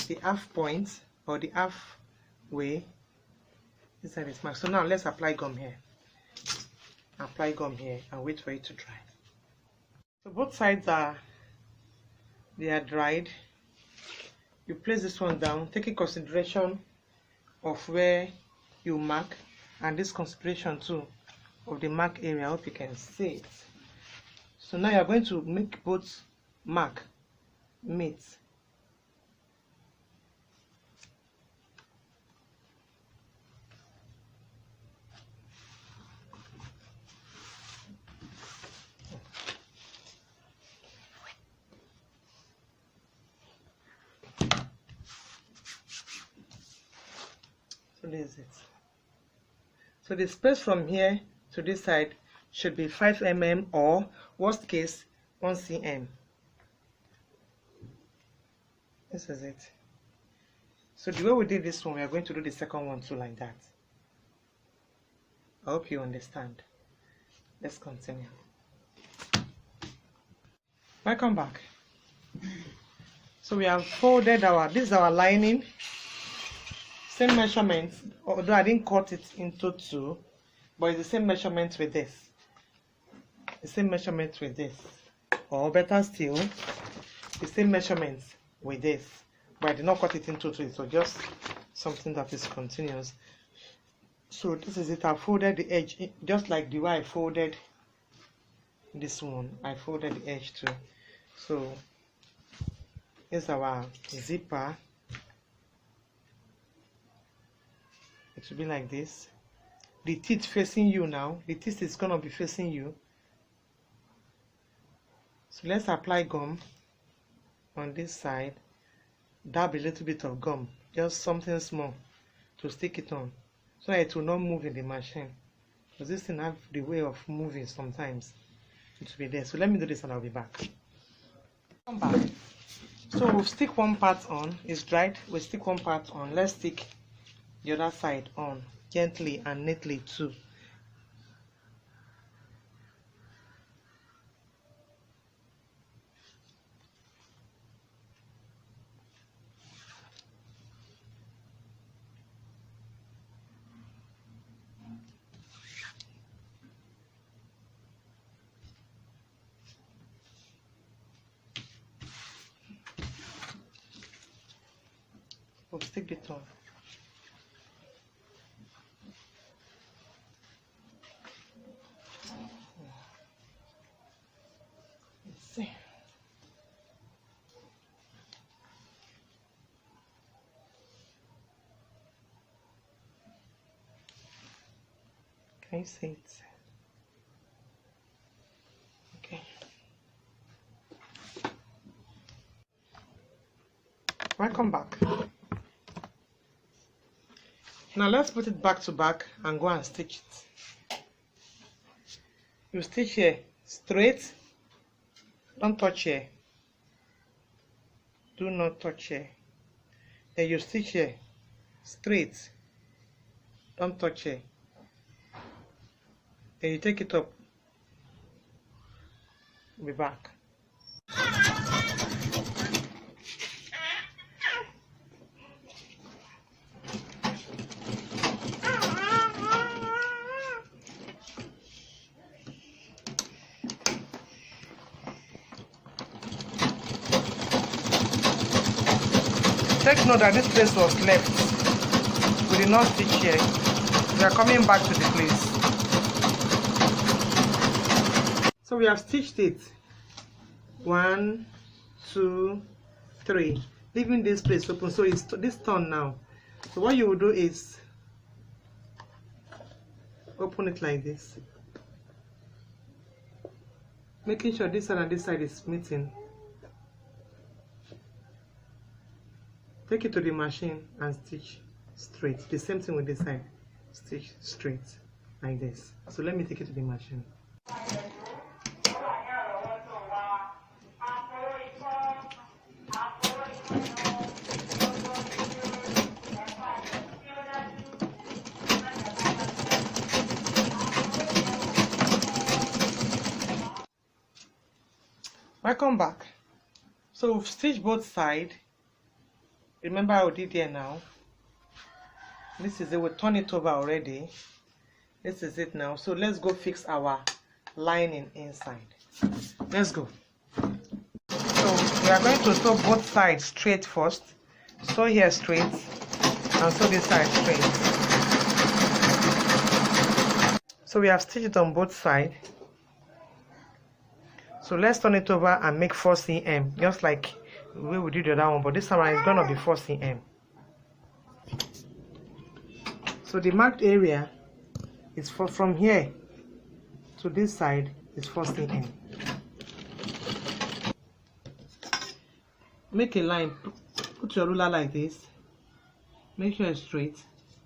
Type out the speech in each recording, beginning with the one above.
the half point or the half way inside this mark. So now let's apply gum here. Apply gum here and wait for it to dry. So both sides are dried. You place this one down, take in consideration of where you mark and this consideration too of the mark area. I hope you can see it. So now you are going to make both mark meet. So this is it. So the space from here to this side should be 5 mm or worst case 1 cm. This is it. So the way we did this one, we are going to do the second one too like that. I hope you understand. Let's continue. Welcome back. So we have folded this is our lining. Same measurement, although I didn't cut it into two, but it's the same measurement with this. The same measurement with this. Or better still, the same measurements with this. But I did not cut it into two, so just something that is continuous. So this is it. I folded the edge just like the way I folded this one. I folded the edge too. So here's our zipper. It will be like this. The teeth facing you now. The teeth is gonna be facing you. So let's apply gum on this side. Dab a little bit of gum, just something small to stick it on, so it will not move in the machine. Because this thing have the way of moving sometimes. It will be there. So let me do this and I'll be back. Come back. So we'll stick one part on. It's dried. We'll stick one part on. Let's stick the other side on gently and neatly too. We'll stick it on. See. Can you see it? Okay. Welcome back. Now let's put it back to back and go and stitch it. You stitch here straight. Don't touch here. Do not touch here. Then you stitch here straight. Don't touch here. Then you take it up. Be back. Take note that this place was left. We did not stitch here. We are coming back to the place. So we have stitched it. 1, 2, 3. Leaving this place open. So it's this turn now. So what you will do is open it like this. Making sure this side and this side is meeting. Take it to the machine and stitch straight. The same thing with this side. Stitch straight like this. So let me take it to the machine. Welcome back. So we've stitched both sides. Remember how we did here now? This is it. We turn it over already. This is it now. So let's go fix our lining inside. Let's go. So we are going to sew both sides straight first. Sew here straight and sew this side straight. So we have stitched it on both sides. So let's turn it over and make 4 cm, just like the way we did the other one, but this time it's gonna be 4 cm. So the marked area is from here to this side is 4 cm. Make a line, put your ruler like this, make sure it's straight,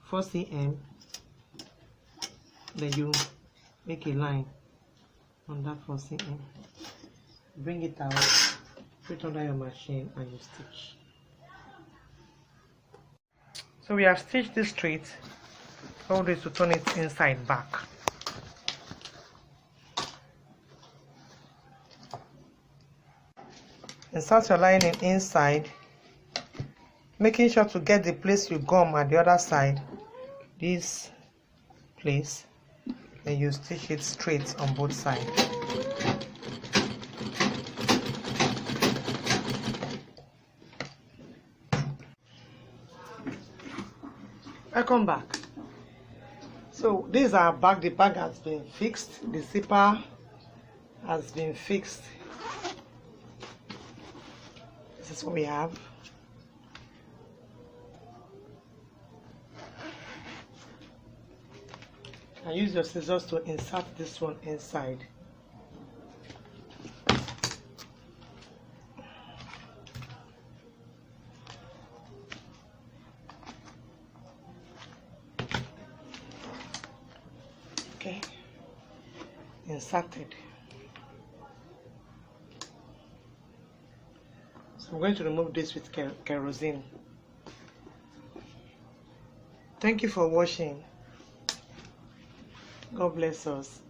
4 cm, then you make a line on that 4 cm, bring it out, put it under your machine and you stitch. So we have stitched this straight, all this to turn it inside back. Insert your lining inside, making sure to get the place you gum at the other side, this place, and you stitch it straight on both sides. Welcome back. So these are back. The bag has been fixed, the zipper has been fixed. This is what we have. And use your scissors to insert this one inside. Okay, inserted. So I'm going to remove this with kerosene. Thank you for watching. God bless us.